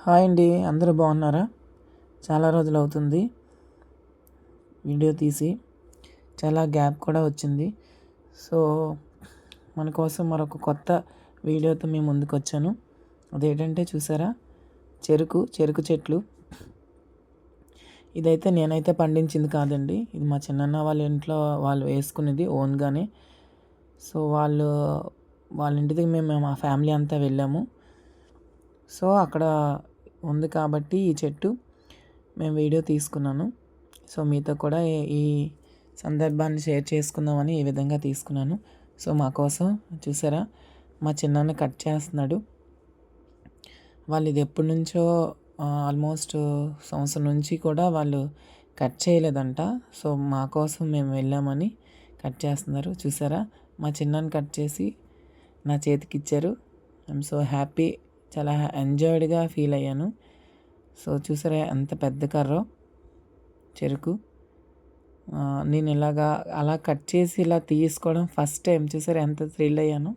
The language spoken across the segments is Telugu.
హాయ్ అండి, అందరూ బాగున్నారా? చాలా రోజులు అవుతుంది వీడియో తీసి, చాలా గ్యాప్ కూడా వచ్చింది. సో మన కోసం మరొక కొత్త వీడియోతో మేము ముందుకు వచ్చాను. అదేంటంటే చూసారా, చెరుకు చెట్లు. ఇదైతే నేనైతే పండించింది కాదండి, ఇది మా చిన్నన్న వాళ్ళ ఇంట్లో వాళ్ళు వేసుకునేది ఓన్గానే. సో వాళ్ళ ఇంటికి మేము మా ఫ్యామిలీ అంతా వెళ్ళాము. సో అక్కడ ఉంది కాబట్టి ఈ చెట్టు మేము వీడియో తీసుకున్నాను. సో మీతో కూడా ఈ సందర్భాన్ని షేర్ చేసుకుందామని ఈ విధంగా తీసుకున్నాను. సో మా కోసం చూసారా, మా చిన్నాన్న కట్ చేస్తున్నాడు. వాళ్ళు ఇది ఎప్పటి నుంచో ఆల్మోస్ట్ సంవత్సరం నుంచి కూడా వాళ్ళు కట్ చేయలేదంట. సో మా కోసం మేము వెళ్ళామని కట్ చేస్తున్నారు. చూసారా, మా చిన్నాన్ని కట్ చేసి నా చేతికి ఇచ్చారు. ఐఎమ్ సో హ్యాపీ, చాలా ఎంజాయ్డ్గా ఫీల్ అయ్యాను. సో చూసారా ఎంత పెద్ద కర్రో చెరుకు. నేను అలా కట్ చేసి ఇలా తీసుకోవడం ఫస్ట్ టైం. చూసారా ఎంత థ్రిల్ అయ్యాను.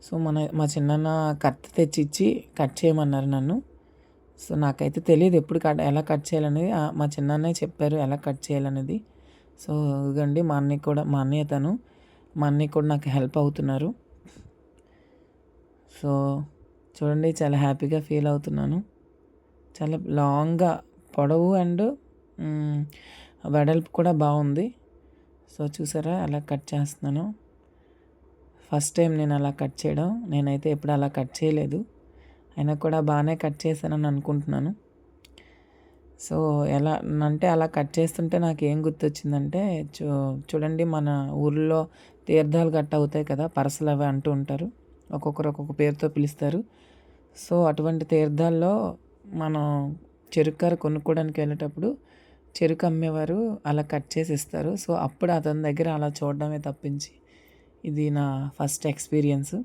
సో మా చిన్నాన్న కత్తి తెచ్చిచ్చి కట్ చేయమన్నారు నన్ను. సో నాకైతే తెలియదు ఎప్పుడు ఎలా కట్ చేయాలనేది. మా చిన్నాన్నే చెప్పారు ఎలా కట్ చేయాలనేది. సో ఇదిగోండి మా అన్నయ్య కూడా నాకు హెల్ప్ అవుతున్నారు. సో చూడండి, చాలా హ్యాపీగా ఫీల్ అవుతున్నాను. చాలా లాంగ్గా పొడవు అండ్ వెడల్పు కూడా బాగుంది. సో చూసారా అలా కట్ చేస్తున్నాను. ఫస్ట్ టైం నేను అలా కట్ చేయడం. నేనైతే ఎప్పుడు అలా కట్ చేయలేదు. అయినా కూడా బాగానే కట్ చేశానని అనుకుంటున్నాను. సో ఎలా అంటే అలా కట్ చేస్తుంటే నాకు ఏం గుర్తొచ్చిందంటే, చూడండి మన ఊళ్ళో తీర్థాలు గట్ట అవుతాయి కదా, పరసలు అవి అంటూ ఉంటారు. ఒక్కొక్కరు ఒక్కొక్క పేరుతో పిలుస్తారు. సో అటువంటి తీర్థాల్లో మనం చెరుకు కొనుక్కోవడానికి వెళ్ళేటప్పుడు చెరుకు అమ్మేవారు అలా కట్ చేసి ఇస్తారు. సో అప్పుడు అతని దగ్గర అలా చూడడమే తప్పించి ఇది నా ఫస్ట్ ఎక్స్పీరియన్స్.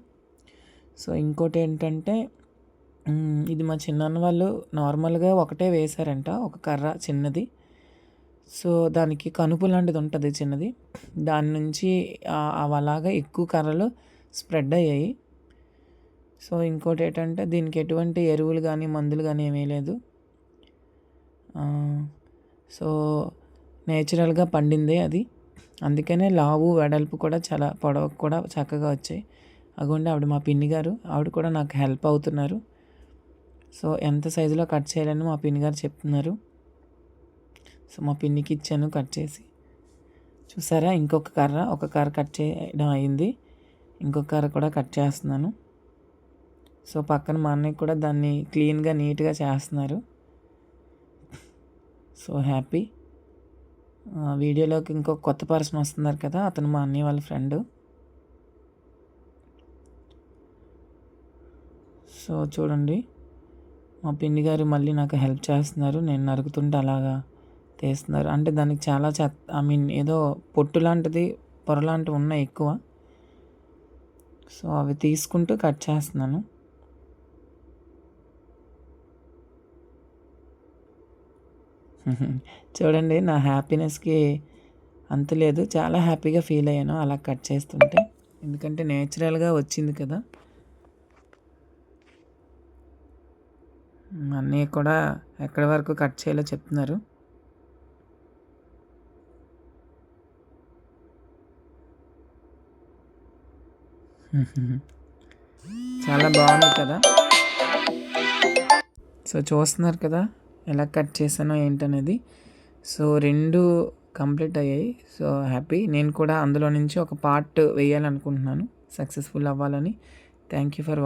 సో ఇంకోటి ఏంటంటే, ఇది మా చిన్నాన్న వాళ్ళు నార్మల్గా ఒకటే వేశారంట, ఒక కర్ర చిన్నది. సో దానికి కనుపు లాంటిది ఉంటుంది చిన్నది, దాని నుంచి అలాగా ఎక్కువ కర్రలు స్ప్రెడ్ అయ్యాయి. సో ఇంకోటి ఏంటంటే, దీనికి ఎటువంటి ఎరువులు కానీ మందులు కానీ ఏమీ లేదు. సో నేచురల్గా పండిందే అది. అందుకనే లావు వెడల్పు కూడా చాలా పొడవు కూడా చక్కగా వచ్చాయి. అగోండి ఆవిడ మా పిన్ని గారు, ఆవిడ కూడా నాకు హెల్ప్ అవుతున్నారు. సో ఎంత సైజులో కట్ చేయాలని మా పిన్ని గారు చెప్తున్నారు. సో మా పిన్నికి ఇచ్చాను కట్ చేసి. చూసారా, ఒక కర్ర కట్ చేయడం అయింది. ఇంకొక కర్ర కూడా కట్ చేస్తున్నాను. సో పక్కన మా అన్నయ్య కూడా దాన్ని క్లీన్గా నీట్గా చేస్తున్నారు. So happy. వీడియోలోకి ఇంకొక కొత్త పర్సన్ వస్తున్నారు కదా, అతను మా అన్నయ్య వాళ్ళ ఫ్రెండ్. సో చూడండి, మా పిన్ని గారు మళ్ళీ నాకు హెల్ప్ చేస్తున్నారు. నేను నరుకుతుంటే అలాగా తీస్తున్నారు. అంటే దానికి చాలా ఏదో పొట్టు లాంటిది, పొర లాంటివి ఉన్నాయి ఎక్కువ. సో అవి తీసుకుంటూ కట్ చేస్తున్నాను. చూడండి, నా హ్యాపీనెస్కి అంత లేదు. చాలా హ్యాపీగా ఫీల్ అయ్యాను అలా కట్ చేస్తుంటే, ఎందుకంటే నేచురల్గా వచ్చింది కదా. అన్నయ్య కూడా ఎక్కడి వరకు కట్ చేయాలో చెప్తున్నారు. చాలా బాగుంది కదా. సో చూస్తున్నారు కదా ఎలా కట్ చేశానో ఏంటనేది. సో 2 కంప్లీట్ అయ్యాయి. So happy. నేను కూడా అందులో నుంచి ఒక పార్ట్ వేయాలనుకుంటున్నాను, సక్సెస్ఫుల్ అవ్వాలని. Thank you for watching.